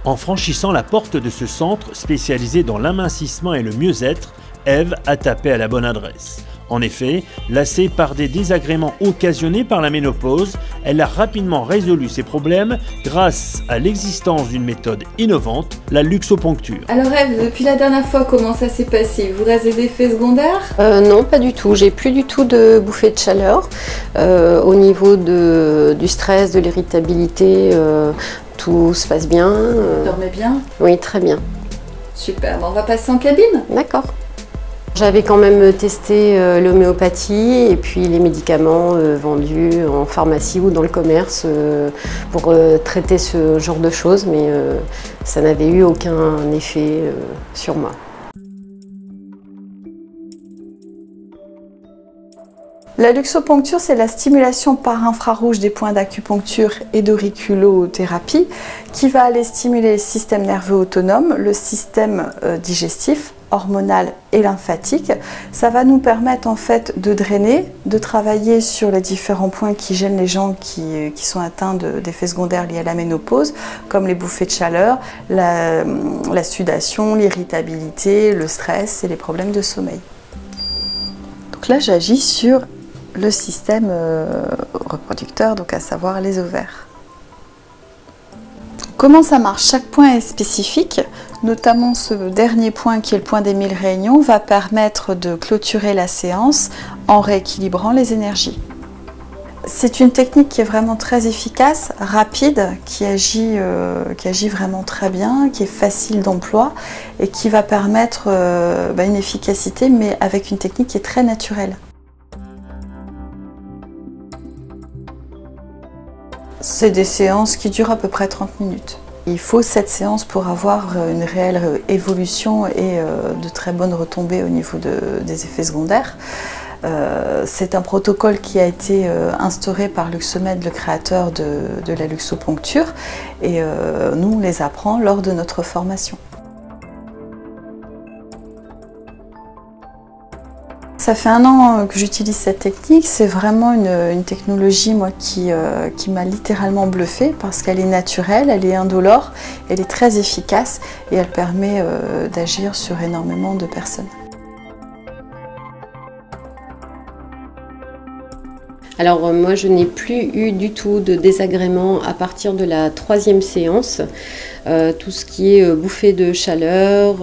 En franchissant la porte de ce centre spécialisé dans l'amincissement et le mieux-être, Ève a tapé à la bonne adresse. En effet, lassée par des désagréments occasionnés par la ménopause, elle a rapidement résolu ses problèmes grâce à l'existence d'une méthode innovante, la luxoponcture. Alors Ève, depuis la dernière fois, comment ça s'est passé? Vous reste des effets secondaires? Non, pas du tout. J'ai plus du tout de bouffées de chaleur. Au niveau du stress, de l'irritabilité, tout se passe bien. Vous dormez bien? Oui, très bien. Super, on va passer en cabine? D'accord. J'avais quand même testé l'homéopathie et puis les médicaments vendus en pharmacie ou dans le commerce pour traiter ce genre de choses, mais ça n'avait eu aucun effet sur moi. La luxoponcture, c'est la stimulation par infrarouge des points d'acupuncture et d'auriculothérapie qui va aller stimuler le système nerveux autonome, le système digestif, hormonal et lymphatique. Ça va nous permettre en fait de drainer, de travailler sur les différents points qui gênent les gens qui sont atteints d'effets secondaires liés à la ménopause, comme les bouffées de chaleur, la sudation, l'irritabilité, le stress et les problèmes de sommeil. Donc là, j'agis sur le système reproducteur, donc à savoir les ovaires. Comment ça marche? Chaque point est spécifique, notamment ce dernier point qui est le point des 1000 réunions va permettre de clôturer la séance en rééquilibrant les énergies. C'est une technique qui est vraiment très efficace, rapide, qui agit vraiment très bien, qui est facile d'emploi et qui va permettre une efficacité, mais avec une technique qui est très naturelle. C'est des séances qui durent à peu près 30 minutes. Il faut cette séance pour avoir une réelle évolution et de très bonnes retombées au niveau des effets secondaires. C'est un protocole qui a été instauré par Luxomed, le créateur de la luxoponcture, et nous on les apprend lors de notre formation. Ça fait 1 an que j'utilise cette technique, c'est vraiment une technologie moi, qui m'a littéralement bluffée parce qu'elle est naturelle, elle est indolore, elle est très efficace et elle permet d'agir sur énormément de personnes. Alors moi je n'ai plus eu du tout de désagréments à partir de la 3e séance. Tout ce qui est bouffée de chaleur,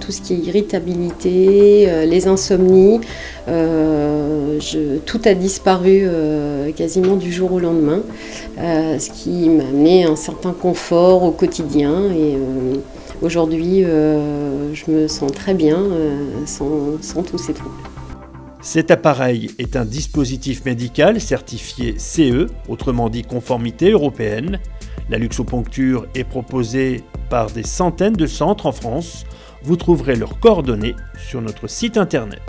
tout ce qui est irritabilité, les insomnies, tout a disparu quasiment du jour au lendemain, ce qui m'a amené un certain confort au quotidien et aujourd'hui je me sens très bien sans tous ces troubles. Cet appareil est un dispositif médical certifié CE, autrement dit conformité européenne. La luxoponcture est proposée par des centaines de centres en France. Vous trouverez leurs coordonnées sur notre site internet.